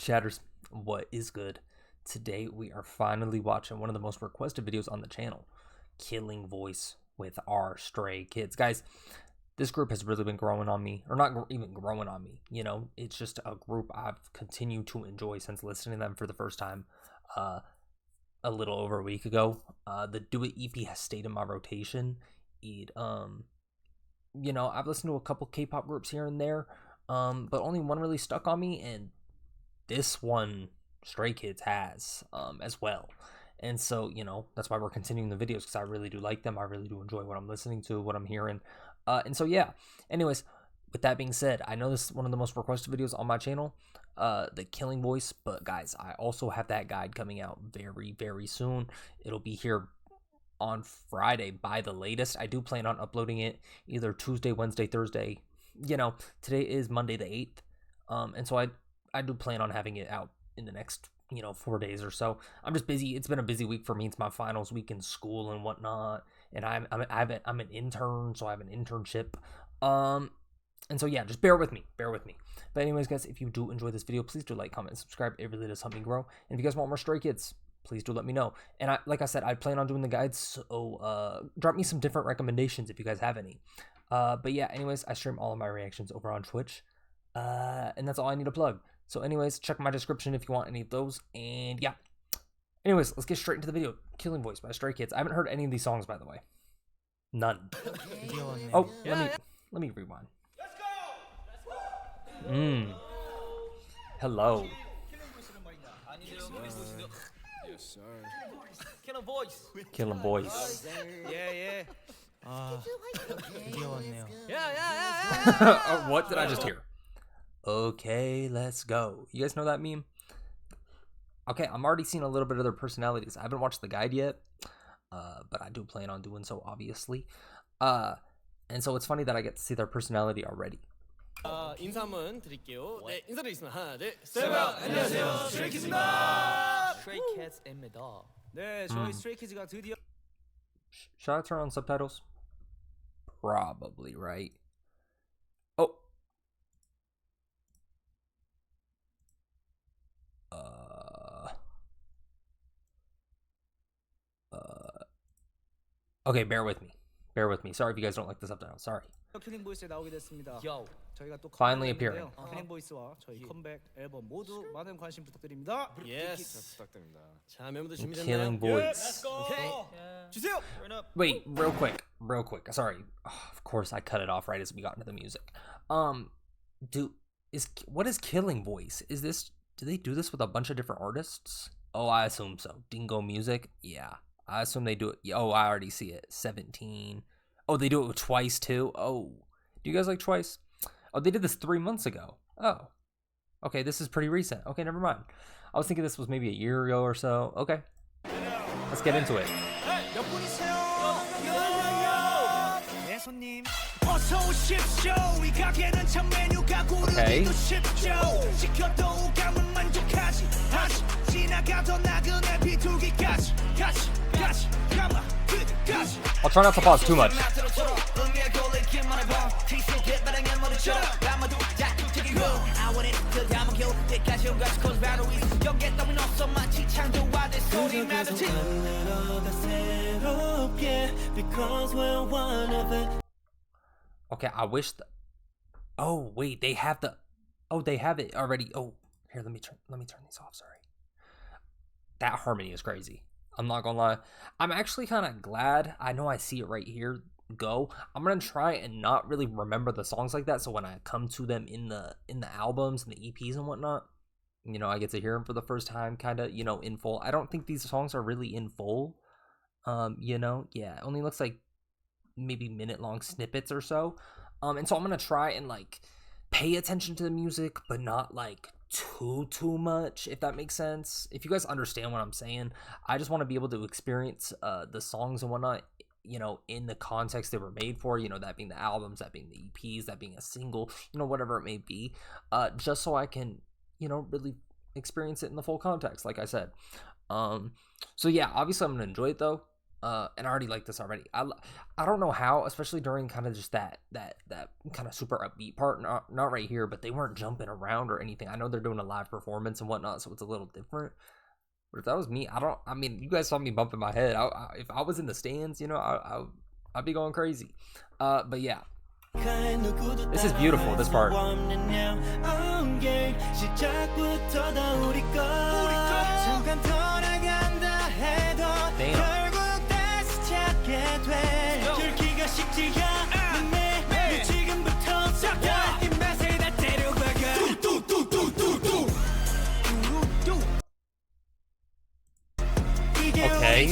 Chatters, what is good? Today we are finally watching one of the most requested videos on the channel, Killing Voice with our Stray Kids. Guys, this group has really been growing on me, or not even growing on me, you know, it's just a group I've continued to enjoy since listening to them for the first time a little over a week ago. The Do It EP has stayed in my rotation. You know, I've listened to a couple K-pop groups here and there, but only one really stuck on me, and this one Stray Kids has as well. And so, you know, that's why we're continuing the videos, because I really do like them. I really do enjoy what I'm listening to, what I'm hearing. And so, yeah. Anyways, with that being said, I know this is one of the most requested videos on my channel, the Killing Voice. But guys, I also have that guide coming out very, very soon. It'll be here on Friday by the latest. I do plan on uploading it either Tuesday, Wednesday, Thursday. You know, today is Monday the 8th. And so I do plan on having it out in the next, 4 days or so. I'm just busy. It's been a busy week for me. It's my finals week in school and whatnot. And I'm an intern, so I have an internship. And so yeah, just bear with me. But anyways, guys, if you do enjoy this video, please do like, comment, and subscribe. It really does help me grow. And if you guys want more Stray Kids, please do let me know. And like I said, I plan on doing the guides, so drop me some different recommendations if you guys have any. But yeah, anyways, I stream all of my reactions over on Twitch. And that's all I need to plug. So anyways, check my description if you want any of those. And yeah. Anyways, let's get straight into the video. Killing Voice by Stray Kids. I haven't heard any of these songs, by the way. None. Oh, let me rewind. Hello. Killing Voice. Yeah. What did I just hear? Okay, let's go. You guys know that meme? Okay, I'm already seeing a little bit of their personalities. I haven't watched the guide yet, but I do plan on doing so, obviously. And so it's funny that I get to see their personality already. 인사 한번 드릴게요. 네, 인사드리겠습니다. 하나, 둘, 셋. 안녕하세요. 스트레이키즈입니다. 스트레이키즈입니다. 네, 저희 스트레이키즈가 드디어. Should I turn on subtitles? Probably, right? Oh. Okay, bear with me. Sorry if you guys don't like the subtitles. Sorry. 킬링보이스에 나오게 됐습니다. 저희가 또 Finally appearing. 킬링보이스와 저희 컴백 앨범 모두 많은 관심 부탁드립니다. Yes. 부탁드립니다. 자, 멤버들 준비됐나요? Killing Voice. 주세요. Wait, real quick. Sorry. Of course, I cut it off right as we got into the music. What is Killing Voice? Do they do this with a bunch of different artists? Oh, I assume so. 딩고뮤직? Yeah. I assume they do it. Oh, I already see it. 17. Oh, they do it with Twice too? Oh. Do you guys like Twice? Oh, they did this 3 months ago. Oh. Okay, this is pretty recent. Okay, never mind. I was thinking this was maybe a year ago or so. Okay. Let's get into it. Okay. I'll try not to pause too much. Okay, I wish oh wait, they have they have it already. Oh, here, let me turn these off. Sorry. That harmony is crazy. I'm not gonna lie. I'm actually kind of glad. I know I see it right here. Go. I'm gonna try and not really remember the songs like that. So when I come to them in the albums and the EPs and whatnot, I get to hear them for the first time, kind of, in full. I don't think these songs are really in full. Yeah, it only looks like maybe minute-long snippets or so. And so I'm gonna try and like pay attention to the music, but not like too much, if that makes sense. If you guys understand what I'm saying, I just want to be able to experience the songs and whatnot, in the context they were made for, that being the albums, that being the EPs, that being a single, whatever it may be, just so I can, really experience it in the full context, like I said. So yeah, obviously I'm gonna enjoy it though. And I already like this already. I don't know how, especially during kind of just that kind of super upbeat part. Not right here, but they weren't jumping around or anything. I know they're doing a live performance and whatnot, so it's a little different. But if that was me, I mean, you guys saw me bumping my head. If I was in the stands, you know, I'd be going crazy. But yeah. This is beautiful, this part. Damn. Okay.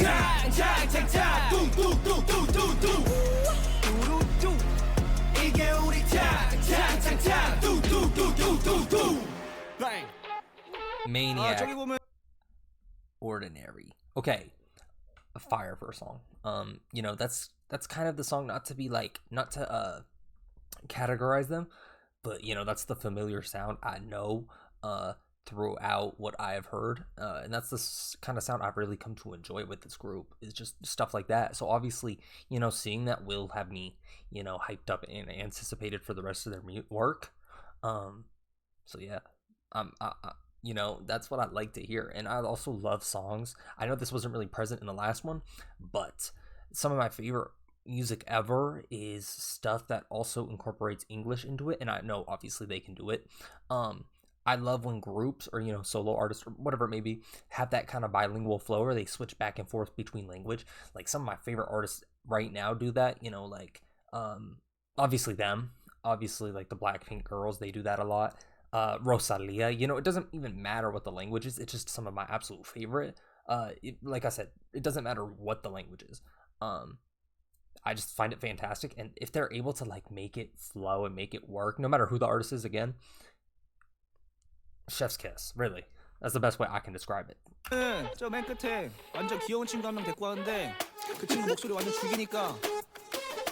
Maniac. Ordinary. Okay. A fire for a song. You know, that's kind of the song not to categorize them, but you know, that's the familiar sound I know throughout what I have heard, and that's the kind of sound I've really come to enjoy with this group, is just stuff like that. So obviously, you know, seeing that will have me, you know, hyped up and anticipated for the rest of their work. So yeah, you know, that's what I like to hear. And I also love songs. I know this wasn't really present in the last one, but some of my favorite music ever is stuff that also incorporates English into it, and I know obviously they can do it. I love when groups or, you know, solo artists or whatever it may be have that kind of bilingual flow where they switch back and forth between language. Like some of my favorite artists right now do that, you know, like obviously like the Blackpink girls, they do that a lot. Rosalia, you know, it doesn't even matter what the language is, it's just some of my absolute favorite. Like I said, it doesn't matter what the language is. I just find it fantastic, and if they're able to like make it flow and make it work, no matter who the artist is, again, chef's kiss. Really, that's the best way I can describe it. 저 맨 끝에 완전 귀여운 친구 한 명 데리고 왔는데 그 친구 목소리 완전 죽이니까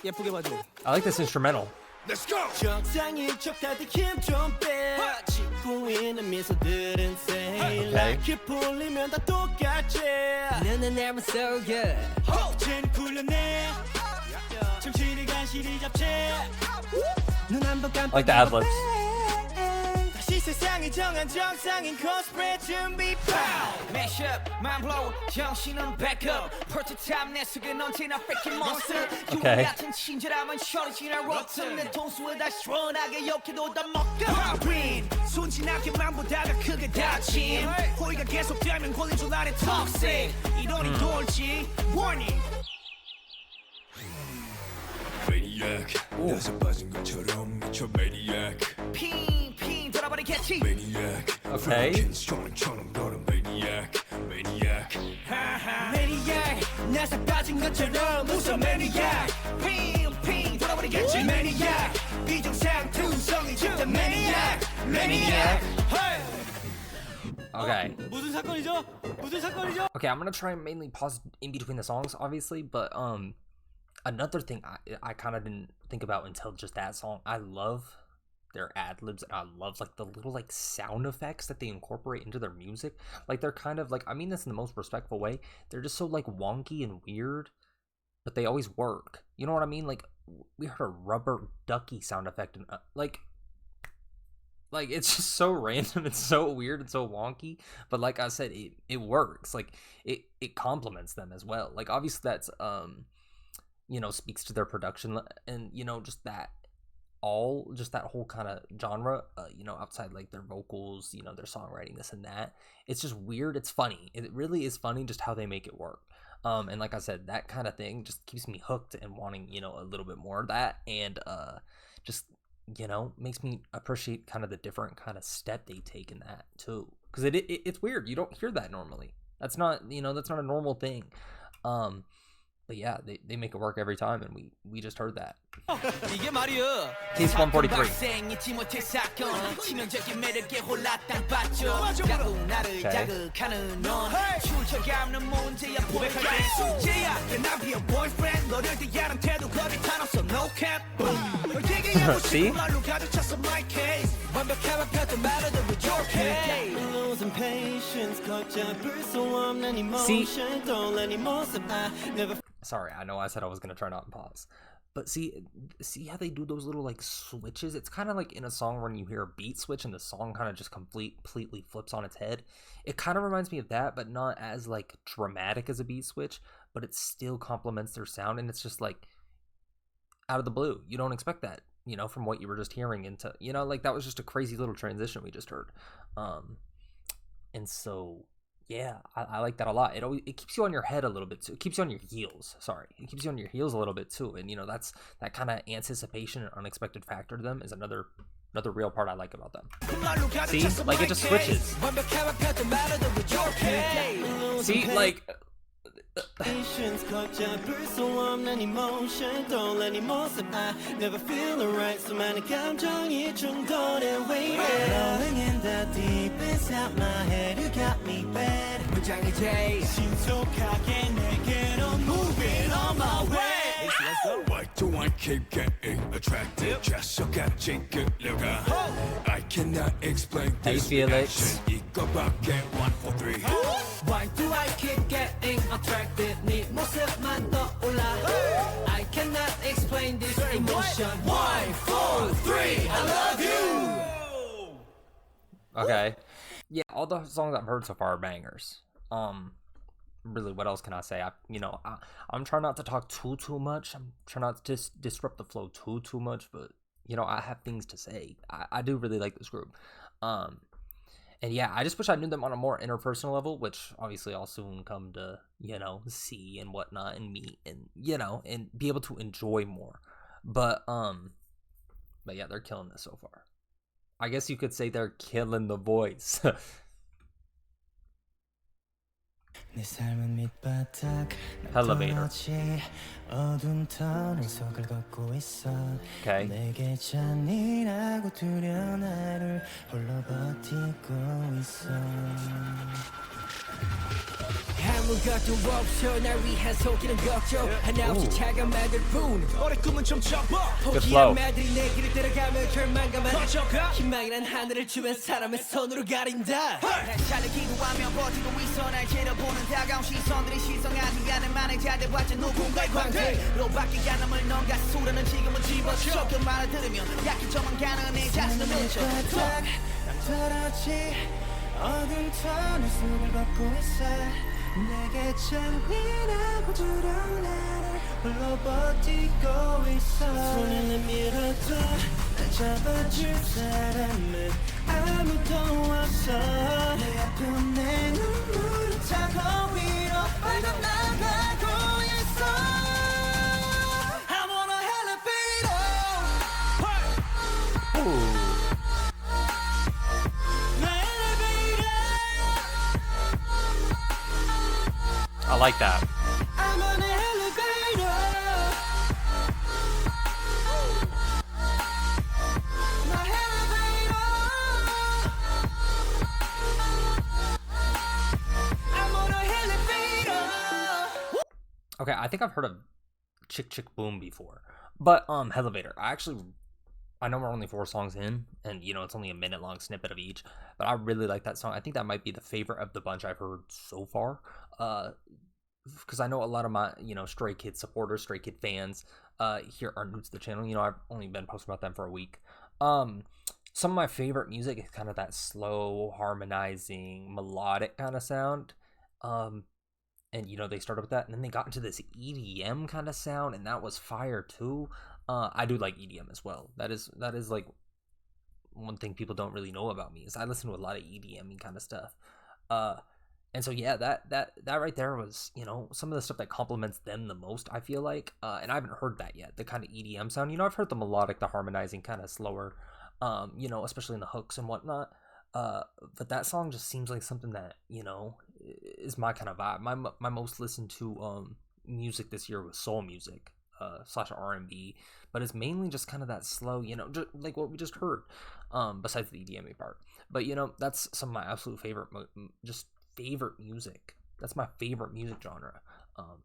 예쁘게 봐줘. I like this instrumental. Let's go. 적당히 척다들 힘좀 빼. 짓고 있는 미소들은 say like 풀리면 다 똑같지. 너는 나만 so good. 쟤는 굴려내. 정신이 간신히 잡채. 눈 한 번 깜빡. Like the ad-libs. 세상이 정한 정상인 cosplay 준비 pow mash up mind blow 정신은 back up prototype 내 속엔 언제나 freaking monster Okay. 같은 친절함은 셔리지나 rotten 내 통수에 다 시원하게 욕해도 다 먹어 green 순진하게만 보다가 크게 다친 호의가 계속되면 걸린 줄 아네 toxic 이론이 돌지 warning Maniac 나서 빠진 것처럼 미쳐 Maniac 핑핑 돌아버리겠지 Maniac Okay. 스토리처럼 너는 Maniac Maniac Maniac 나서 빠진 것처럼 웃어 Maniac 핑핑 돌아버리겠지 Maniac 비정상 투성이 진짜 Maniac Maniac Okay. 무슨 사건이죠? 무슨 사건이죠? Okay, I'm gonna try and mainly pause in between the songs, obviously, but another thing I kind of didn't think about until just that song. I love their ad-libs, and I love like the little like sound effects that they incorporate into their music. Like they're kind of like, I mean this in the most respectful way, they're just so like wonky and weird, but they always work. You know what I mean? Like we heard a rubber ducky sound effect, and like it's just so random and so weird and so wonky, but like I said, it works. Like it complements them as well. Like obviously that's you know, speaks to their production, and you know, just that whole kind of genre, you know, outside like their vocals, you know, their songwriting, this and that. It's just weird. It's funny. It really is funny just how they make it work. And like I said, that kind of thing just keeps me hooked and wanting, you know, a little bit more of that, and just, you know, makes me appreciate kind of the different kind of step they take in that too, because it's weird. You don't hear that normally. That's not, you know, that's not a normal thing. But yeah, they make it work every time, and we just heard that. 이게 말이야. Case 143. See? losing patience 걷잡을 수 없는 emotion don't let me never. Sorry, I know I said I was gonna try not to pause, but see how they do those little like switches? It's kind of like in a song when you hear a beat switch and the song kind of just completely flips on its head. It kind of reminds me of that, but not as like dramatic as a beat switch, but it still complements their sound, and it's just like out of the blue. You don't expect that, you know, from what you were just hearing into, you know, like that was just a crazy little transition we just heard. And so yeah, I like that a lot. It keeps you on your head a little bit too. It keeps you on your heels. Sorry, it keeps you on your heels a little bit too. And you know, that's that kind of anticipation and unexpected factor to them is another real part I like about them. See, like it just switches. See, like. Patience 걷잡을 수 없는 emotion don't let me never feel right 수많은 감정이 충돌해 waiting blowing in the deep inside my head you got me bad 문장이 제일 신속하게 내게로 moving on my way. Why do I keep getting attracted? 자석같이 끌려가 I cannot explain this reaction 이거밖에 1, 4, 3 Why do I keep getting attracted? 네 모습만 떠올라 I cannot explain this emotion 1, 4, 3 I love you. Okay. Yeah, all the songs I've heard so far are bangers. Really, what else can I say? I'm trying not to talk too much. I'm trying not to disrupt the flow too much, but you know, I have things to say. I do really like this group. And yeah, I just wish I knew them on a more interpersonal level, which obviously I'll soon come to, you know, see and whatnot and meet and, you know, and be able to enjoy more. But yeah, they're killing this so far. I guess you could say they're killing the voice. Hellevator. Okay. 아무것도 없어 날 위한 속이는 걱정 하나 없이 차가만들 뿐 어린 꿈은 좀 접어 포기한 말들이 내 길을 들어가며 절망감만 커져가 희망이란 하늘을 주변 사람의 손으로 가린다 날 살려 기도하며 버티고 있어 날 째려보는 다가온 시선들이 시성하지 않은 많은 자들과 누군가의 관계로 바뀌게 남을 넌 가수라는 지금은 집어쳐 그 말을 들으면 약해져만 가는 내 자신을 맺혀 난 더럽지 어두운 터널 속을 걷고 있어 내게 잔인하고 두려운 나를 홀로 버티고 있어 손을 내밀어도 날 잡아줄 사람은 아무도 없어 내 아픈 내 눈물을 타고 위로 뻗어나가고 있어 I'm on a elevator I like that. I'm on an elevator. My elevator. I'm on an elevator. Okay, I think I've heard of Chk Chk Boom before, but Hellevator. I know we're only 4 songs in, and you know it's only a minute long snippet of each, but I really like that song. I think that might be the favorite of the bunch I've heard so far. Because I know a lot of my, you know, Stray Kids supporters, Stray Kid fans, here are new to the channel. You know, I've only been posting about them for a week. Some of my favorite music is kind of that slow, harmonizing, melodic kind of sound. And you know, they started with that, and then they got into this EDM kind of sound, and that was fire too. I do like EDM as well. That is like one thing people don't really know about me is I listen to a lot of EDM kind of stuff. And so yeah, that right there was, you know, some of the stuff that complements them the most, I feel like. And I haven't heard that yet, the kind of EDM sound. You know, I've heard the melodic, the harmonizing kind of slower, you know, especially in the hooks and whatnot. But that song just seems like something that, you know, is my kind of vibe. My most listened to music this year was soul music / R&B, but it's mainly just kind of that slow, you know, just like what we just heard, besides the EDM part. But you know, that's some of my absolute favorite music. That's my favorite music genre.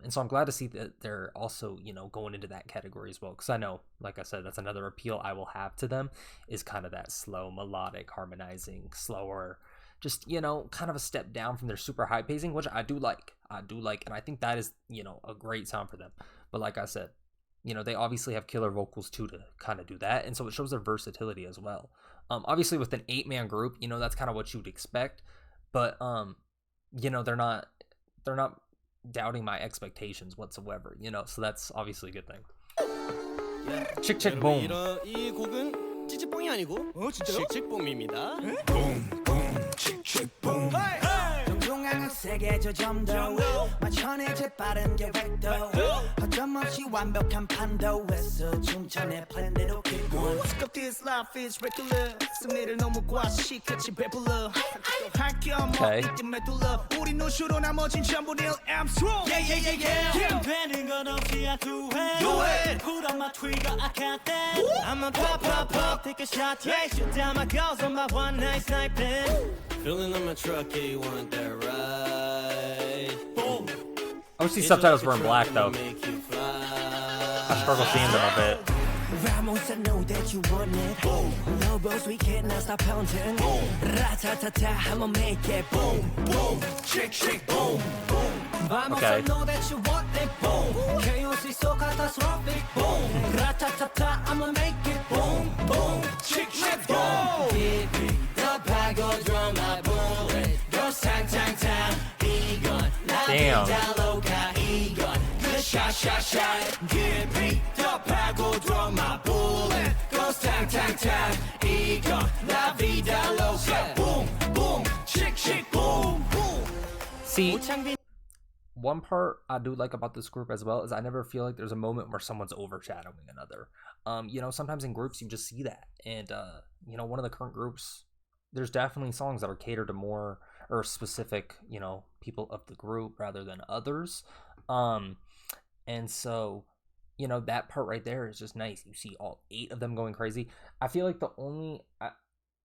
And so I'm glad to see that they're also, you know, going into that category as well, because I know, like I said, that's another appeal I will have to them is kind of that slow, melodic, harmonizing, slower, just, kind of a step down from their super high pacing, which I do like, and I think that is, a great sound for them. But like I said, they obviously have killer vocals too to kind of do that, and so it shows their versatility as well. Obviously with an 8-man group, that's kind of what you'd expect, but they're not doubting my expectations whatsoever, so that's obviously a good thing. Chk Chk Boom. 이 곡은 찌찌뽕이 아니고 칙칙봄입니다. Boom, boom, Chk Chk Boom. 정중앙 세계 저점도 만천의 재빠른 계획도 허점없이 완벽한 판도에서 춤춰내 플랜대로 keep on. What's up this life is regular 승리를 너무 과시같이 배불러 할게 없어 이쯤에 둘러 우리 노슈로 나머진 전부 real I'm strong yeah yeah yeah yeah 되는 건 없이 I do it put on my trigger I got that I'ma pop pop pop take a shot yeah shoot down my girls on my one night sniping Feeling on my truck, yeah, you want that ride. Boom. I wish these subtitles were in black, though. I struggle seeing them a bit. Ramos, I know that you want it. Boom. Lobos, we can't now stop pounding. Boom. Ra-ta-ta-ta, I'ma make it. Boom, boom, Chk Chk Boom, boom. Vamos, I know that you want it. Boom. Chaos is so catastrophic. Boom. Ra-ta-ta-ta, I'ma make it. Boom, boom, Chk Chk Boom. Give me the pago drum, my bullet. Goes tang, tang, tang. Egon, damn. Good shot, shot, shot. Give me the pago drum, my bullet. Goes tang, tang, tang. Egon, la vida loca. Boom, boom, Chk Chk Boom, boom. See, one part I do like about this group as well is I never feel like there's a moment where someone's overshadowing another. Sometimes in groups you just see that, and one of the current groups, there's definitely songs that are catered to more or specific, people of the group rather than others. And so, that part right there is just nice. You see all 8 of them going crazy. I feel like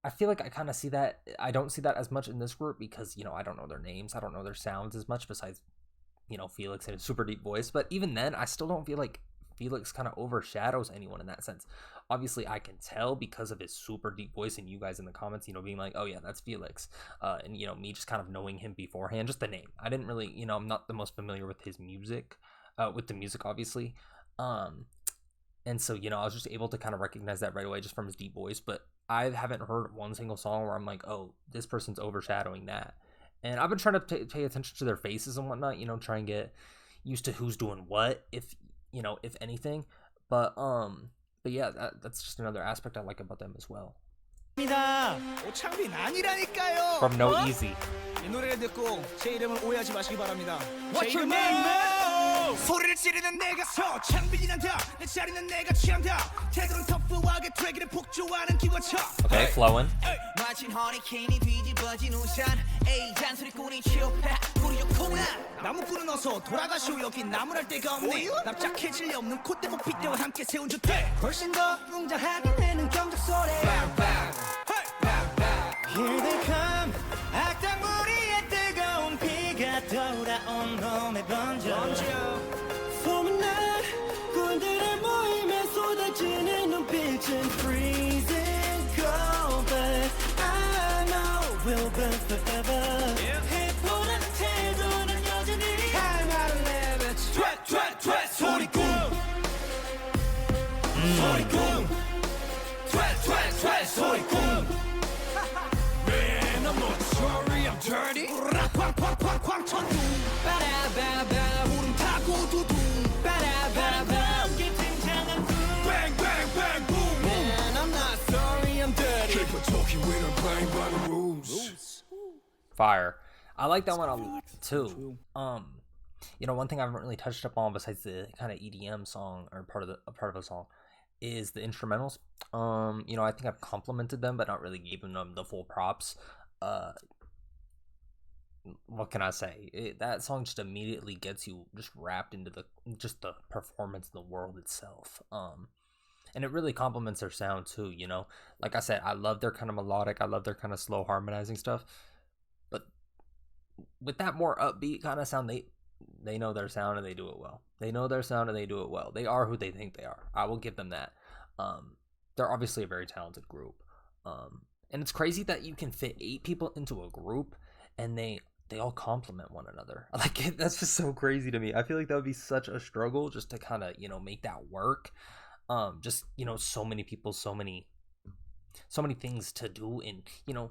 I feel like I kind of see that. I don't see that as much in this group because, I don't know their names. I don't know their sounds as much besides, Felix and his super deep voice. But even then, I still don't feel like Felix kind of overshadows anyone in that sense. Obviously, I can tell because of his super deep voice, and you guys in the comments, being like, oh yeah, that's Felix. And, me just kind of knowing him beforehand, just the name. I didn't really, I'm not the most familiar with his music, with the music, obviously. And so, I was just able to kind of recognize that right away just from his deep voice. But I haven't heard one single song where I'm like, oh, this person's overshadowing that. And I've been trying to pay attention to their faces and whatnot, try and get used to who's doing what, if anything. But yeah, that's just another aspect I like about them as well. 오창빈 아니라니까요. From No Easy. 이 노래를 듣고 제 이름을 오해하지 마시기 바랍니다. What's your name? 소리를 지르는 내가 창빈이란다. 내 자리는 내가 취한다. 태도는 터프하게 트랙을 폭주하는 기관차. Okay, flowing. 마친 허리케인이 뒤집어진 우산. 에이 잔소리꾼이 취업해. 우리 요코나. 나무꾼은 어서 돌아가시오. 여긴 나무랄 데가 없네. 납작해질 리 없는 콧대고 핏대와 함께 세운 주택. 훨씬 더 웅장하게 내는 경적 소리. Here they come 악당무리의 뜨거운 피가 돌아온 놈의 번져 소문난 꾼들의 모임에 쏟아지는 눈빛은 freezing cold But I know we'll burn forever 해보는 태도는 여전히 할 말은 내뱉 tweet 소리꾼 소리꾼 tweet 소리꾼 I'm not sorry, I'm dirty. 쾅쾅쾅쾅 천둥. 빠라바바 울음 타고 두둥. 빠라바바 어깨 탱창한 둥. Bang bang bang boom. Man, I'm not sorry, I'm dirty. Keep on talking when I'm playing by the rules. Fire. I like that one too. One thing I haven't really touched up on besides the kind of EDM song or part of the song is the instrumentals. I think I've complimented them, but not really given them the full props. What can I say? That song just immediately gets you just wrapped into the performance, the world itself. And it really complements their sound too. Like I said, I love their kind of melodic. I love their kind of slow harmonizing stuff. But with that more upbeat kind of sound, they know their sound and they do it well. They know their sound and they do it well. They are who they think they are. I will give them that. They're obviously a very talented group. And it's crazy that you can fit 8 people into a group and they all complement one another. Like, that's just so crazy to me. I feel like that would be such a struggle just to kind of, you know, make that work. Just, you know, so many people, so many things to do, and, you know,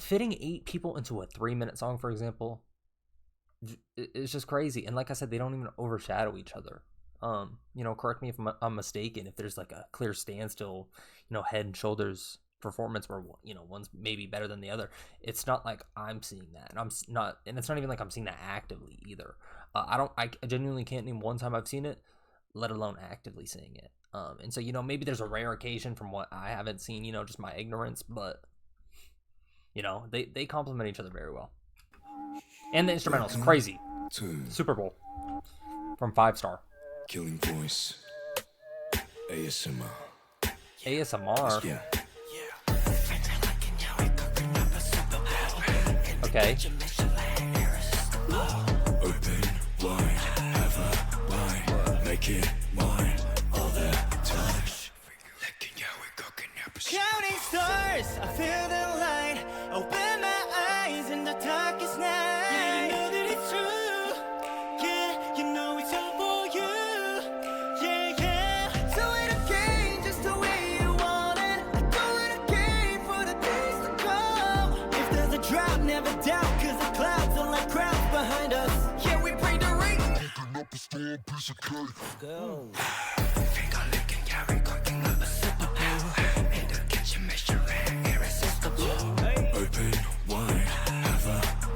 fitting 8 people into a 3-minute song, for example, it's just crazy. And like I said, they don't even overshadow each other. You know, correct me if I'm mistaken, if there's like a clear standstill, you know, Head and Shoulders performance where, you know, one's maybe better than the other. It's not like I'm seeing that, and it's not even like I'm seeing that actively either. I genuinely can't name one time I've seen it, let alone actively seeing it. And so, you know, maybe there's a rare occasion from what I haven't seen, you know, just my ignorance, but, you know, they complement each other very well. And the instrumentals, crazy. Super Bowl from 5 Star. Killing voice. ASMR. ASMR? Yeah. Okay. Open wide, have a line, make it mine all the time. Counting stars, I feel the light. Open my eyes in the darkest night. Yeah, you know that it's true. Yeah, you know it's all for you. Yeah, yeah. Do it again, just the way you want it. I do it again for the days to come. If there's a drought, never doubt, 'cause the clouds are like crowds behind us. Yeah, we bring the rain. Picking up a storm, piece of cake. Let's go. Finger licking, yeah, we cooking up a super bowl. In the kitchen, measuring irresistible. Open wide, have a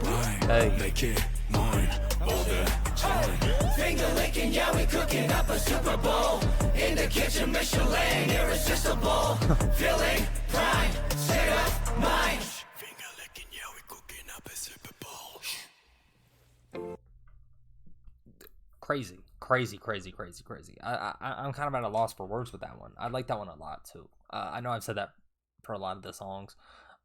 line, Hey. make it mine all the time. Finger licking, yeah, we cooking up a Super Bowl. In the kitchen, Michelin, irresistible. Feeling prime, state of mind. Finger licking, yeah, we cooking up a Super Bowl. Crazy. I'm kind of at a loss for words with that one. I like that one a lot too. I know I've said that for a lot of the songs,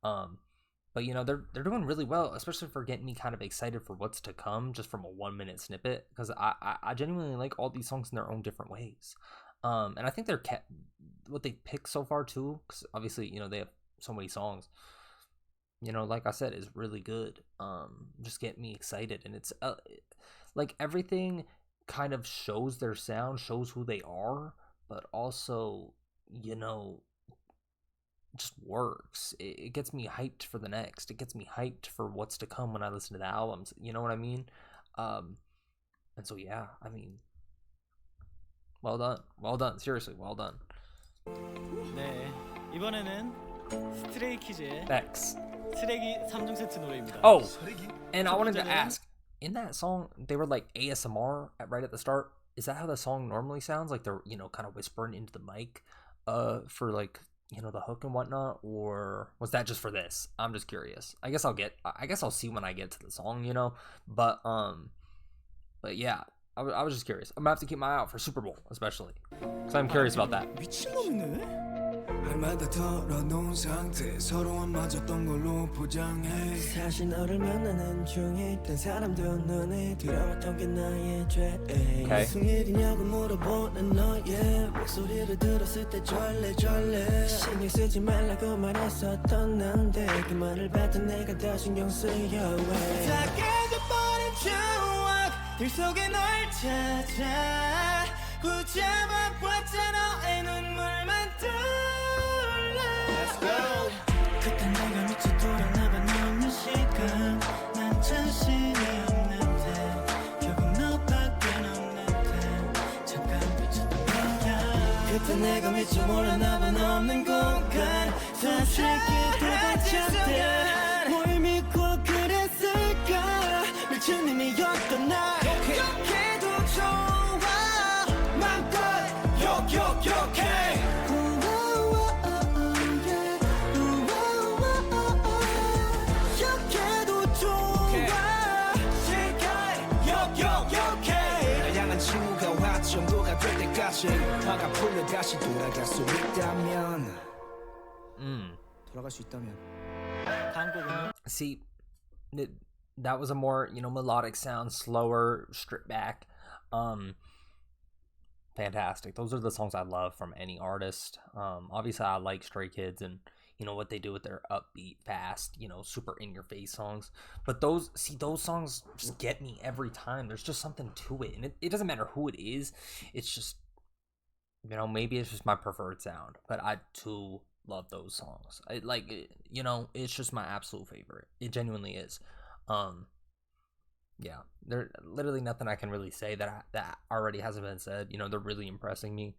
but you know, they're doing really well, especially for getting me kind of excited for what's to come just from a 1-minute snippet, because I genuinely like all these songs in their own different ways, and I think they're what they pick so far too, because obviously, you know, they have so many songs, you know, like I said, is really good. Just get me excited, and it's like everything kind of shows their sound, shows who they are, but also, you know, just works. It gets me hyped for the next. It gets me hyped for what's to come when I listen to the albums. You know what I mean? And so yeah, I mean, well done. Seriously, well done. 네, 이번에는 스트레이 키즈의 X. 쓰레기 3종 세트 노래입니다. Oh, and I wanted to ask, in that song, they were like ASMR right at the start. Is that how the song normally sounds? Like they're, you know, kind of whispering into the mic, for like, you know, the hook and whatnot, or was that just for this? I'm just curious. I guess I'll see when I get to the song, you know. But yeah, I was just curious. I'm gonna have to keep my eye out for Super Bowl, especially, because I'm curious about that. 미친놈이네. 할마다 털어놓은 상태 서로 안 맞았던 걸로 포장해. 사실 너를 만나는 중에 있던 사람도 눈에 들어왔던 게 나의 죄. Okay. 무슨 일이냐고 물어보는 너의 목소리를 들었을 때 절레절레. 신경 쓰지 말라고 말했었던 난데 그 말을 받은 내가 더 신경 쓰여 왜. 다 깨져버린 추억들 속에 널 찾아 붙잡아 봤자 너의 눈물만 Let's go. 그때 내가 미쳐 돌아나봐 너는 시간 난 자신이 없는데 결국 너밖에 없는데 잠깐 미쳤던 거야. 그때 내가 미쳐 몰라나봐 없는 공간 사실 기대가 뭘 믿고 그랬을까 미친 놈이었던 날 욕해도 좋아 맘껏 욕해 정도가 될 때까지 화가 풀려 다시 돌아갈 수 있다면 돌아갈 수 있다면 다음 곡은요? See, that was a more, you know, melodic sound, slower, stripped back. Fantastic. Those are the songs I love from any artist. Obviously I like Stray Kids, and you know, what they do with their upbeat, fast, you know, super in your face songs. But those songs just get me every time. There's just something to it, and it doesn't matter who it is. It's just, you know, maybe it's just my preferred sound, but I too love those songs. You know, it's just my absolute favorite. It genuinely is. Yeah, there's literally nothing I can really say that already hasn't been said. You know, they're really impressing me.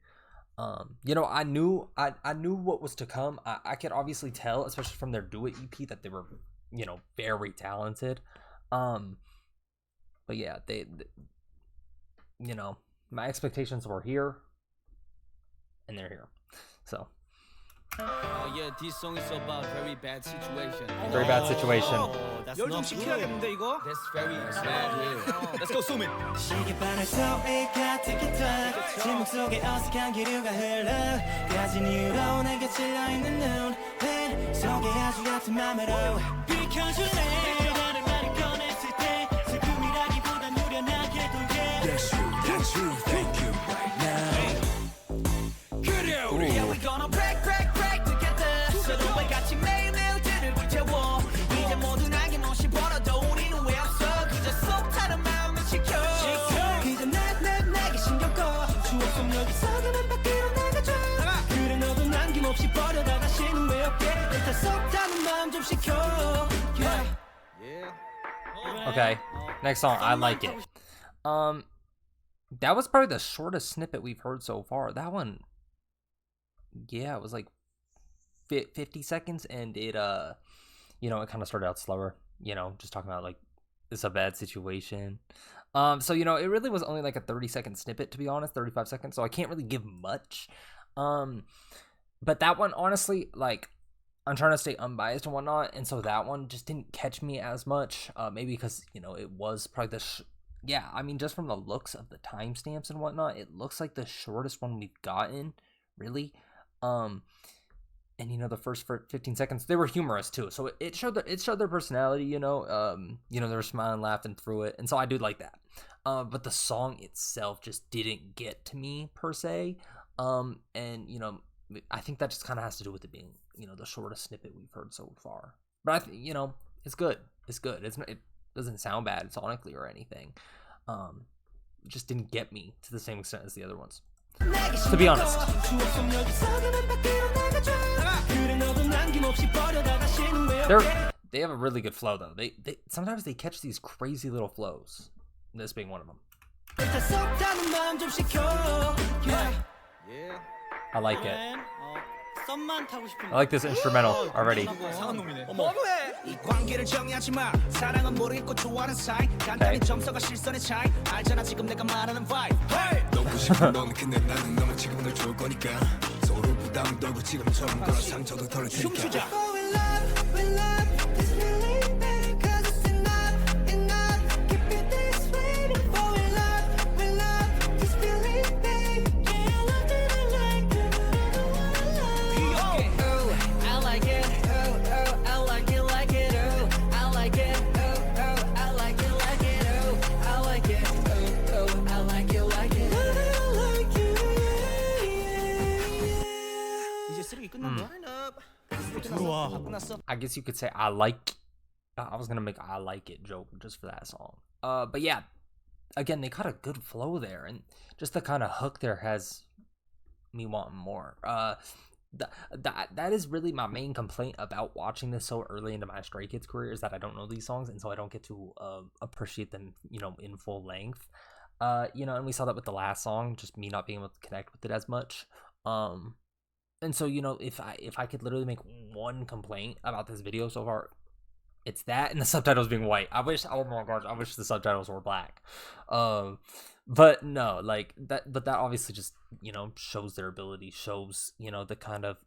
You know, I knew what was to come. I could obviously tell, especially from their Do It EP, that they were, you know, very talented. But yeah, they you know, my expectations were here, and they're here. So. Oh yeah, this song is about very bad situation. Very bad situation. That's not good. 이거? That's very bad. Let's go, Sumin. 시계바늘 소리가 틱틱탁 침묵 속에 어색한 기류가 흘러 가진 이유로 내게 찔러있는 눈 속에 아주 얕은 맘으로 비켜줄래 다른 말을 꺼냈을 때 슬픔이라기보단 누려나게 돌게 That's you, thank you right now 그래 우리 Yeah, we gonna break together 서로의 같이 매일매일 뒤를 불태워 이제 모두 나김없이 벌어도 우리는 왜 없어 그저 속 타는 마음을 지켜 그저 내게 신경 꺼 추억 속 여기서 그만 밖으로 나가줘 그래 너도 남김없이 버려다 다시는 왜 없게 일단 속 타는 마음 좀 식혀 Okay, next song, I Like It. That was probably the shortest snippet we've heard so far. That one, yeah, it was like 50 seconds, and it you know, it kind of started out slower, you know, just talking about like it's a bad situation. So you know, it really was only like a 30-second snippet, to be honest, 35 seconds, so I can't really give much. But that one, honestly, like, I'm trying to stay unbiased and whatnot, and so that one just didn't catch me as much, maybe because, you know, it was probably yeah, I mean, just from the looks of the timestamps and whatnot, it looks like the shortest one we've gotten, really. And you know, the first 15 seconds, they were humorous too, so it showed their personality, you know. You know, they were smiling, laughing through it, and so I do like that. But the song itself just didn't get to me per se. And you know, I think that just kind of has to do with it being, you know, the shortest snippet we've heard so far. But you know, it's good. It doesn't sound bad sonically or anything. It just didn't get me to the same extent as the other ones, to be honest. They have a really good flow though. They sometimes they catch these crazy little flows. This being one of them. I like it. 썸만 타고 싶은 I like this instrumental already. 이상한 놈이네. 어머. 이 관계를 정의하지 마. 사랑은 모르겠고 좋아하는 사이. 간단히 점서가 실선의 차이. 알잖아 지금 내가 말하는 vibe. 너무 싶은 넌 근데 나는 너만 지금 널 좋을 거니까. 서로 부담 떨고 지금처럼 그런 상처도 덜 테니까. 춤추자. I guess you could say I was gonna make I like it joke just for that song. But yeah, again, they got a good flow there, and just the kind of hook there has me wanting more. That is really my main complaint about watching this so early into my Stray Kids career, is that I don't know these songs, and so I don't get to appreciate them, you know, in full length. You know, and we saw that with the last song, just me not being able to connect with it as much. And so, you know, if I could literally make one complaint about this video so far, it's that, and the subtitles being white. Oh my gosh, I wish the subtitles were black. But no, like that. But that obviously just, you know, shows their ability, shows, you know, the kind of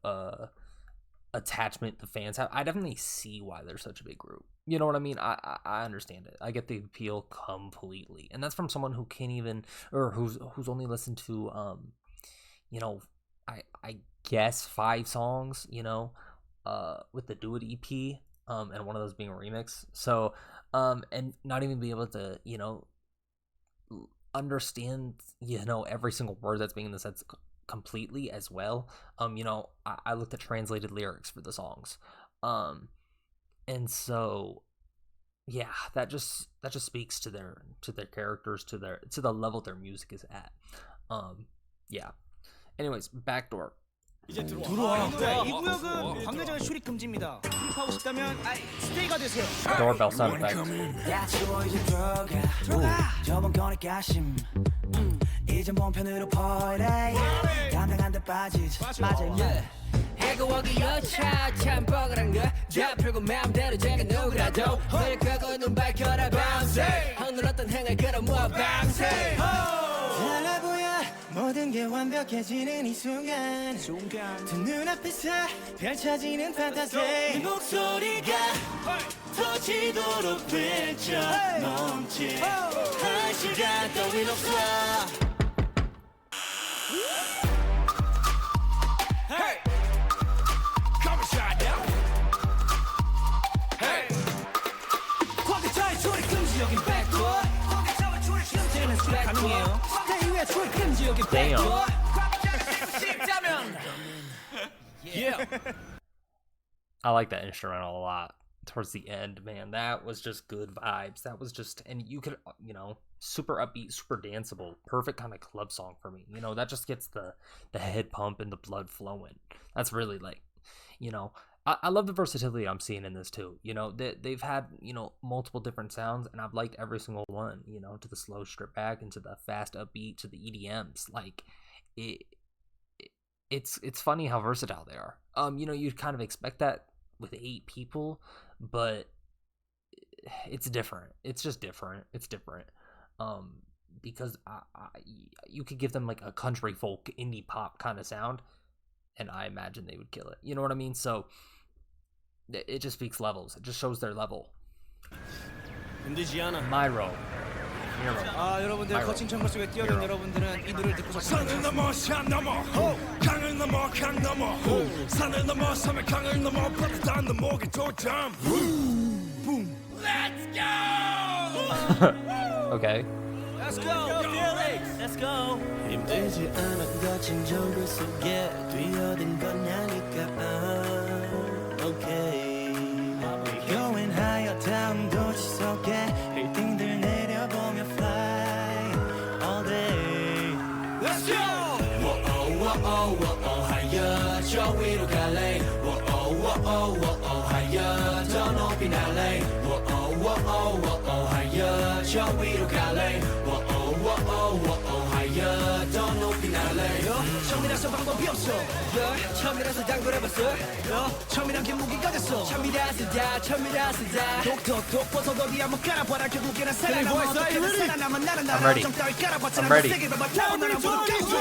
attachment the fans have. I definitely see why they're such a big group. You know what I mean? I understand it. I get the appeal completely, and that's from someone who can't even, or who's only listened to you know, I guess 5 songs, you know, with the Do It EP, and one of those being a remix. So, and not even be able to, you know, understand, you know, every single word that's being completely as well. You know, I looked at translated lyrics for the songs, and so yeah, that just speaks to their characters, to the level their music is at. Yeah. Anyways, backdoor. 이제 들어와. 이 구역은 관계자의 출입 금지입니다. 출입하고 싶다면 스테이가 되세요. Doorbell sound effect. 저번 거니까 심 이제 몸 편으로 퍼래 담당한데 빠지지 맞아요. 해고하기 여차 참 뻐근한 거다 풀고 마음대로 제가 누구라도 늘 끄고 눈 밝혀라 bounce 허물었던 행을 끌어모아 bounce 달라 보여 모든 게 완벽해지는 이 순간 두 눈앞에서 펼쳐지는 판타지 네 목소리가 터지도록 외쳐 넘치 한 시간 따윈 없어 Hey! Come shine down. Hey! 관계자의 출입 금지 여긴 backdoor. 관계자와 출입 금지는 가능해요. 스테이 위에 출입 금지 여긴 backdoor. 관계자가 싶다면. Yeah. I like that instrumental a lot. Towards the end, man, that was just good vibes. That was just, and you could, you know, super upbeat, super danceable, perfect kind of club song for me. You know, that just gets the head pump and the blood flowing. That's really like, you know, I love the versatility I'm seeing in this too. You know, they've had, you know, multiple different sounds, and I've liked every single one. You know, to the slow strip back, into the fast upbeat, to the EDMs. Like, it's funny how versatile they are. You know, you'd kind of expect that with 8 people, but it's different. It's just different. It's different. Because you could give them like a country folk indie pop kind of sound, and I imagine they would kill it. You know what I mean? So it just speaks levels. It just shows their level. 힘들지 않아. Miroh. 여러분들 거친 정글 속에 뛰어든 여러분들은 이 노래를 듣고서 산을 넘어 산 넘어 강을 넘어 강 넘어 산을 넘어 섬의 강을 넘어 빠듯한 너 목에 도점 Let's go! Okay. Let's go, Felix. Let's go. 힘들지 않아 거친 정글 속에 뛰어든 건 아니까 Okay. Going higher 다음 도시 속에 빌딩들 내려보며 fly all day. Let's go. 워어 하여 저 위로 갈래. 워어 하여 더 높이 날래. 워어 하여 저 위로 갈래. 워어 하여 더 높이 날래. 처음이라서 방법이 없어. 처음이라서 당돌해봤어. 처음이란 게 무기가 됐어. 처음이라서 다 독 벗어도 어디 한번 깔아봐라. 결국에는 살아남아. 어떻게든 살아남아. 나는 나라 정 따위 깔아봤자 나는 세계를 맡아. 나는 모두 깨우쳐.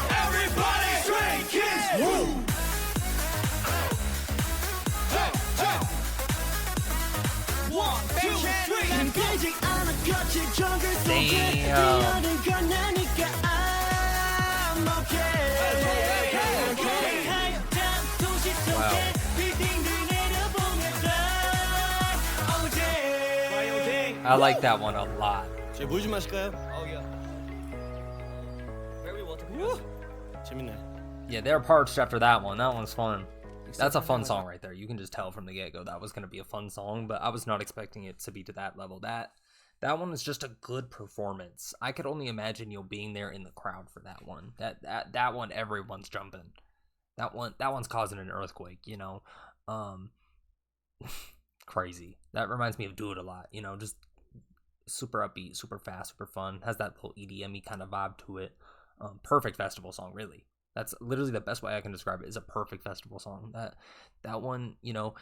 Everybody straight kids. Woo. One, two, three. 힘들지 않아 거칠 정글 속에 뛰어든 건 아니까 I'm okay. 하얀 도시 속에 빌딩들 내려보며 fly all day. I like that one a lot. 저희 물 좀 마실까요? 재밌네. Yeah, they're parched after that one. That one's fun. That's a fun song right there. You can just tell from the get-go that was going to be a fun song, but I was not expecting it to be to that level. That one is just a good performance. I could only imagine being there in the crowd for that one. That one, everyone's jumping. That one's causing an earthquake, you know. Crazy. That reminds me of Do It a lot, you know, just super upbeat, super fast, super fun. Has that little EDM-y kind of vibe to it. Perfect festival song, really. That's literally the best way I can describe it, is a perfect festival song. That one, you know,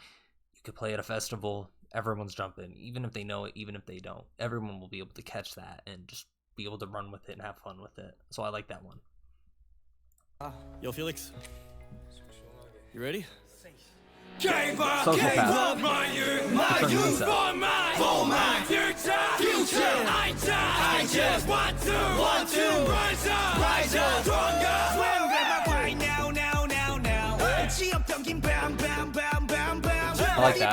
you could play at a festival, everyone's jumping, even if they know it, even if they don't. Everyone will be able to catch that and just be able to run with it and have fun with it. So I like that one. Yo, Felix. You ready? Social path. My youth for my future. I just want to rise up, stronger. Right now. I like that.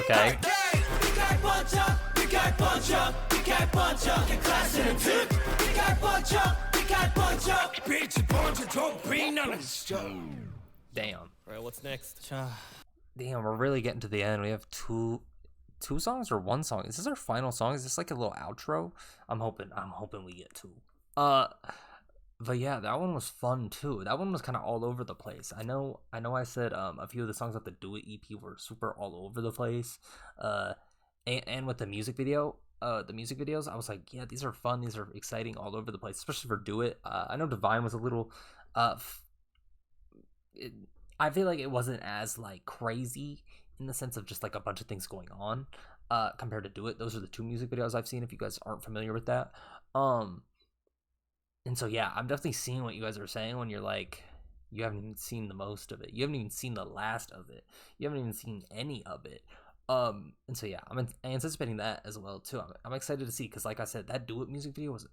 Okay. Damn. All right, what's next? Damn, we're really getting to the end. We have two songs or one song. Is this our final song? Is this like a little outro? I'm hoping we get two. But yeah, that one was fun too. That one was kind of all over the place. I know I said a few of the songs of the Do It EP were super all over the place. And with the music video, the music videos, I was like, yeah, these are fun, these are exciting, all over the place, especially for Do It. I know Divine was a little I feel like it wasn't as like crazy in the sense of just like a bunch of things going on compared to Do It. Those are the two music videos I've seen, if you guys aren't familiar with that. And so yeah, I'm definitely seeing what you guys are saying when you're like, you haven't even seen the most of it, you haven't even seen the last of it, you haven't even seen any of it. And so yeah, I'm anticipating that as well too. I'm excited to see, because like I said, that Do It music video was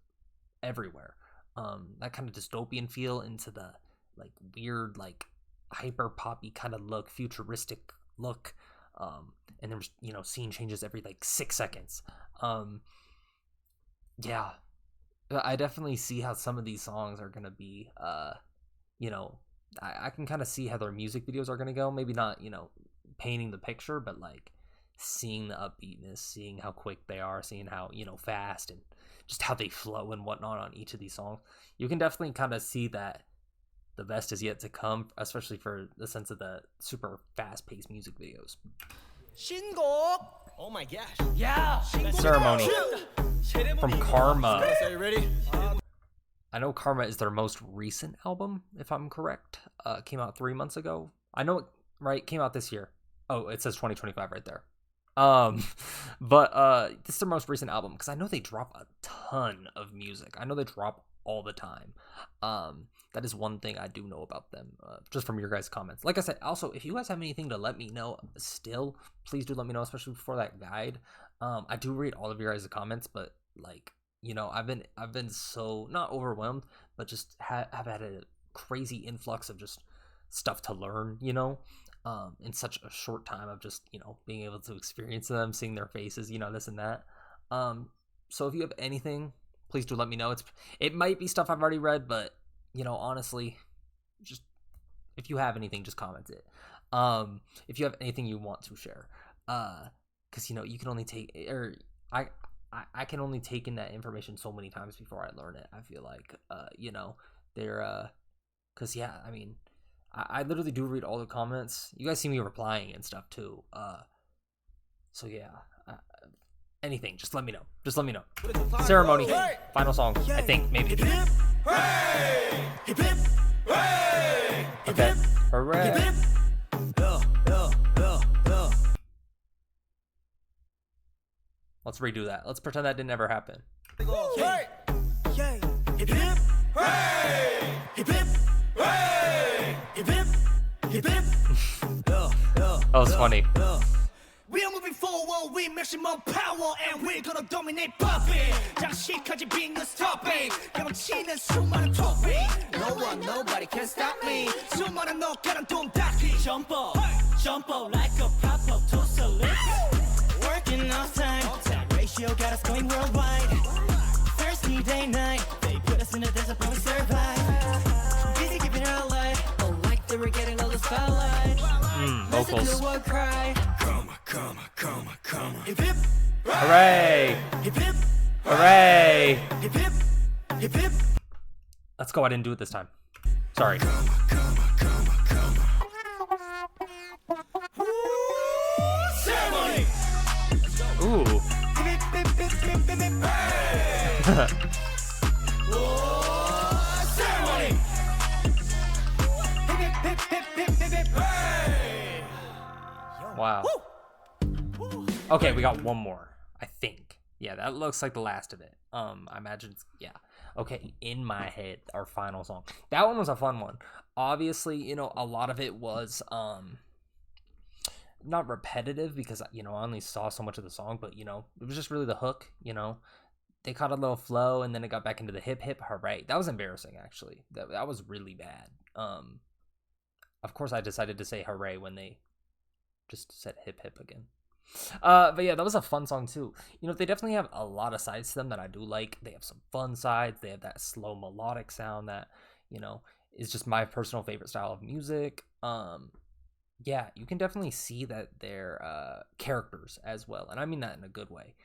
everywhere. That kind of dystopian feel into the like weird like hyper poppy kind of look, futuristic look, and there was, you know, scene changes every like 6 seconds. Yeah, I definitely see how some of these songs are gonna be you know, I can kind of see how their music videos are gonna go. Maybe not, you know, painting the picture, but like seeing the upbeatness, seeing how quick they are, seeing how, you know, fast and just how they flow and whatnot on each of these songs. You can definitely kind of see that the best is yet to come, especially for the sense of the super fast-paced music videos. 신곡. Oh my gosh. Yeah. Ceremony from Karma. Are you ready? I know Karma is their most recent album, if I'm correct. Came out 3 months ago. I know, right? Came out this year. Oh, it says 2025 right there. But this is their most recent album because I know they drop a ton of music. I know they drop all the time. That is one thing I do know about them, just from your guys' comments. Like I said, also, if you guys have anything to let me know still, please do let me know, especially before that guide. I do read all of your guys' comments, but like, you know, I've been so not overwhelmed, but just have had a crazy influx of just stuff to learn, you know, in such a short time of just, you know, being able to experience them, seeing their faces, you know, this and that. So if you have anything, please do let me know. It might be stuff I've already read, but you know, honestly, just if you have anything, just comment it. If you have anything you want to share, because you know, you can only take, or I can only take in that information so many times before I learn it. I feel like, you know, they're, because yeah, I mean, I literally do read all the comments. You guys see me replying and stuff too. So yeah, anything, just let me know. Just let me know. Ceremony, final song. I think maybe. Okay. Hooray. Let's redo that. Let's pretend that didn't ever happen. That was funny. We are moving forward with maximum power and we're gonna dominate popping. 장식까지 being a stopping. 경치는 수많은 trophy. No one, nobody can stop me. 수많은 너가는 돈닦이. Jump up like a pop-up to salute. Working all time, that ratio got us going worldwide. Thirsty day night, they put us in a desert but we survive. Busy keeping our life, oh like they were getting all the spotlight. Vocals. Listen to what cry. Hip hip. Hooray! Hip hip. Hooray! Hip hip. Hip hip. Let's go. I didn't do it this time. Sorry. Ceremony. Ooh. Ceremony. Wow. Okay, we got one more, I think. Yeah, that looks like the last of it. I imagine it's, yeah. Okay, In My Head, our final song. That one was a fun one. Obviously, you know, a lot of it was not repetitive because, you know, I only saw so much of the song, but, you know, it was just really the hook, you know. They caught a little flow and then it got back into the hip hip hooray. That was embarrassing, actually. That was really bad. Of course I decided to say hooray when they just said hip hip again. But yeah, that was a fun song too. You know, they definitely have a lot of sides to them that I do like. They have some fun sides. They have that slow melodic sound that, you know, is just my personal favorite style of music. Yeah, you can definitely see that they're characters as well, and I mean that in a good way.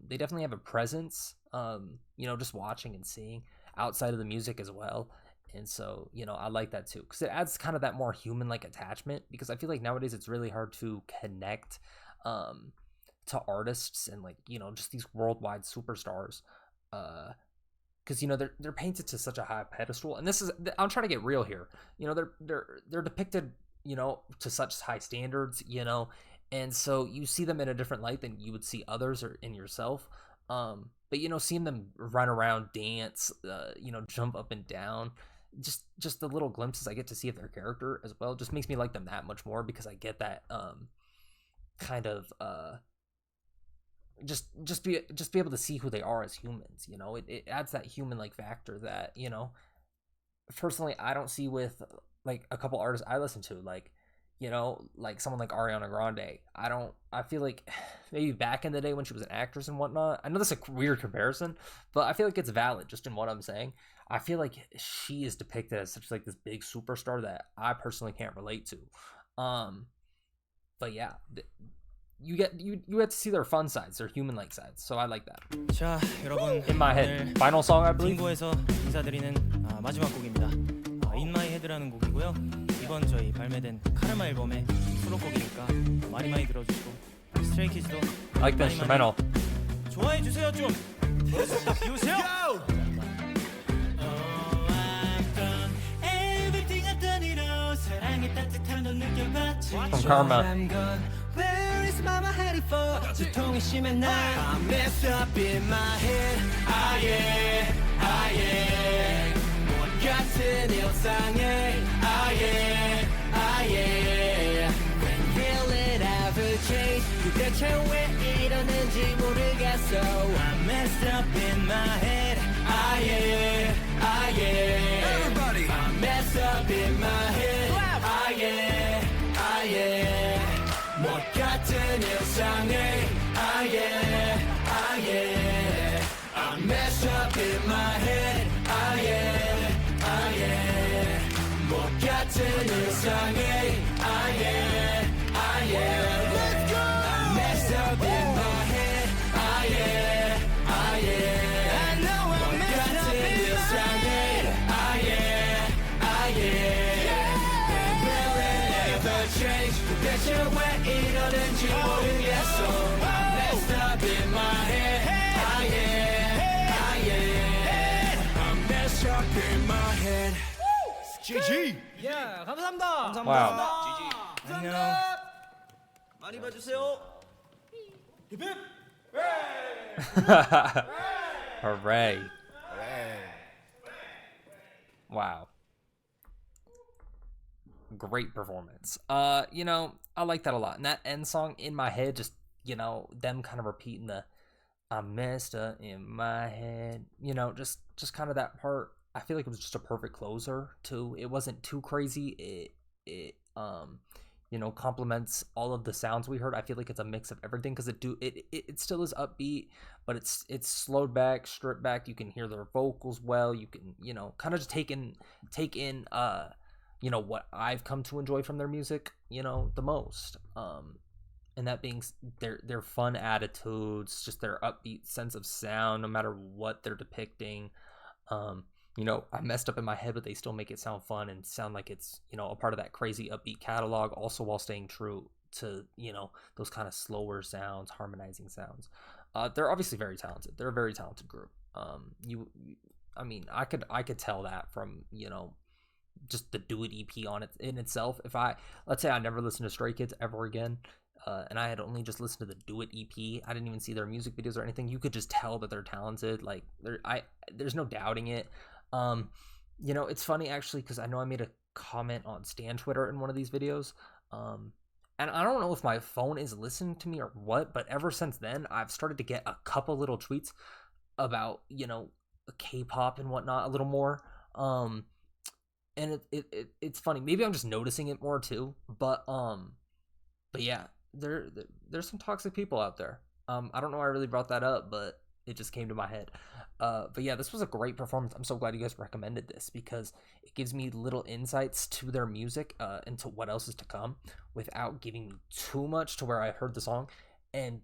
They definitely have a presence, you know, just watching and seeing outside of the music as well. And so, you know, I like that too, because it adds kind of that more human-like attachment, because I feel like nowadays it's really hard to connect to artists and, like, you know, just these worldwide superstars, because, you know, they're painted to such a high pedestal. And this is, I'm trying to get real here, you know, they're depicted, you know, to such high standards, you know, and so you see them in a different light than you would see others or in yourself. But, you know, seeing them run around, dance, you know, jump up and down, just the little glimpses I get to see of their character as well just makes me like them that much more, because I get that kind of just be able to see who they are as humans. You know, it adds that human like factor that, you know, personally I don't see with like a couple artists I listen to, like, you know, like someone like Ariana Grande. I feel like maybe back in the day when she was an actress and whatnot, I know that's a weird comparison, but I feel like it's valid just in what I'm saying. I feel like she is depicted as such like this big superstar that I personally can't relate to. But yeah, you get to see their fun sides, their human-like sides. So I like that. 자, 여러분, In My Head, final song I believe. 딩고에서 인사드리는 마지막 곡입니다. In My Head 헤드라는 곡이고요. 이번 저희 발매된 카르마 앨범의 수록곡이니까 많이 들어주시고 스트레이 키즈도 I like the instrumental. 좋아해 주세요 좀. 비우세요. From Karma. Where is mama headed for? 두통이 심한 날 I'm messed up in my head Ah yeah 못 같은 일상에 Ah yeah Will it ever change? 도대체 왜 이러는지 모르겠어 I'm messed up in my head Ah yeah Everybody I'm messed up in my head Ah yeah 못 같은 일상에 Ah yeah I'm messed up in my head Ah yeah 못 같은 일상에 Ah yeah Let's go I'm messed up in my head Ah yeah I know I'm messed up in my head Ah yeah Will it ever change? 도대체 왜 이러는지 모르겠어 I'm messed up in my head Ah yeah I'm messed up in my head GG 야, 감사합니다. Wow. 안녕. 많이 봐주세요. Hooray. Wow. Great performance. You know, I like that a lot. And that end song in my head, just, you know, them kind of repeating the I messed up in my head, you know, just kind of that part. I feel like it was just a perfect closer too. It wasn't too crazy. It you know, complements all of the sounds we heard. I feel like it's a mix of everything because it still is upbeat, but it's slowed back, stripped back. You can hear their vocals well. You can, you know, kind of just take in you know, what I've come to enjoy from their music, you know, the most. And that being their fun attitudes, just their upbeat sense of sound, no matter what they're depicting. You know, I messed up in my head, but they still make it sound fun and sound like it's, you know, a part of that crazy upbeat catalog, also while staying true to, you know, those kind of slower sounds, harmonizing sounds. They're obviously very talented. They're a very talented group. I mean, I could tell that from, you know, just the Do It EP on it in itself. If let's say I never listened to Stray Kids ever again, and I had only just listened to the Do It EP, I didn't even see their music videos or anything, you could just tell that they're talented. Like there's no doubting it. You know, it's funny actually because I know I made a comment on Stan Twitter in one of these videos, and I don't know if my phone is listening to me or what, but ever since then I've started to get a couple little tweets about, you know, K-pop and whatnot a little more. And it's funny. Maybe I'm just noticing it more too. But yeah, there's some toxic people out there. I don't know why I really brought that up, but it just came to my head. But yeah, this was a great performance. I'm so glad you guys recommended this because it gives me little insights to their music, and to what else is to come without giving me too much to where I heard the song and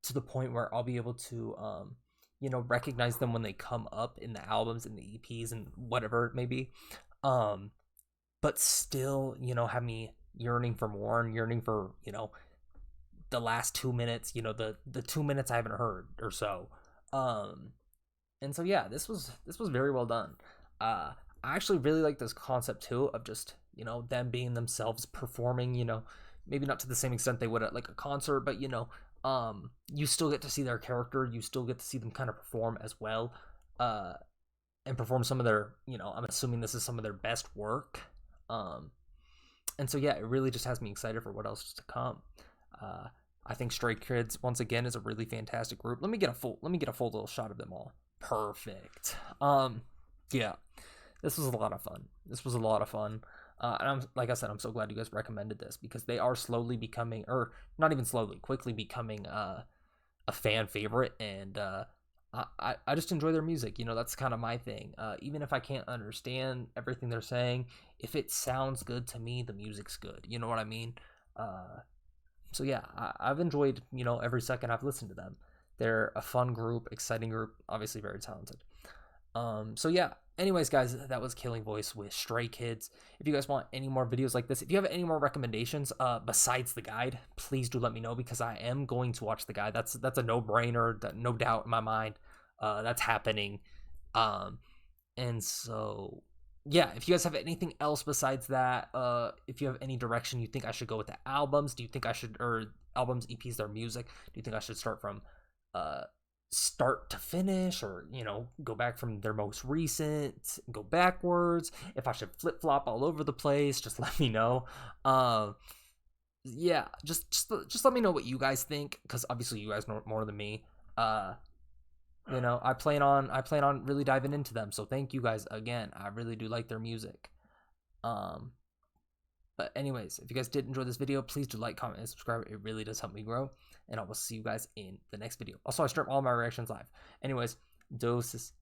to the point where I'll be able to, you know, recognize them when they come up in the albums and the EPs and whatever it may be. But still, you know, have me yearning for more and yearning for, you know, the last 2 minutes, you know, the 2 minutes I haven't heard or so. And so yeah, this was very well done. I actually really like this concept too of just, you know, them being themselves performing, you know, maybe not to the same extent they would at like a concert, but you know, you still get to see their character, you still get to see them kind of perform as well. And perform some of their, you know, I'm assuming this is some of their best work. And so yeah, it really just has me excited for what else is to come. I think Stray Kids once again is a really fantastic group. Let me get a full little shot of them all. Perfect. Yeah, this was a lot of fun. And like I said, I'm so glad you guys recommended this because they are slowly becoming, or not even slowly, quickly becoming a fan favorite. And I just enjoy their music. You know, that's kind of my thing. Even if I can't understand everything they're saying, if it sounds good to me, the music's good. You know what I mean? So yeah, I've enjoyed, you know, every second I've listened to them. They're a fun group, exciting group, obviously very talented. So yeah, anyways, guys, that was Killing Voice with Stray Kids. If you guys want any more videos like this, if you have any more recommendations besides the guide, please do let me know, because I am going to watch the guide. That's a no-brainer, no doubt in my mind. That's happening. And so yeah, if you guys have anything else besides that, if you have any direction you think I should go with the albums, do you think I should, or albums, EPs, their music, do you think I should start from start to finish, or, you know, go back from their most recent, go backwards, if I should flip-flop all over the place, just let me know. Yeah, just let me know what you guys think, because obviously you guys know more than me. You know, I plan on really diving into them, so thank you guys again. I really do like their music. But anyways, if you guys did enjoy this video, please do like, comment, and subscribe. It really does help me grow. And I will see you guys in the next video. Also, I stream all my reactions live. Anyways, doses.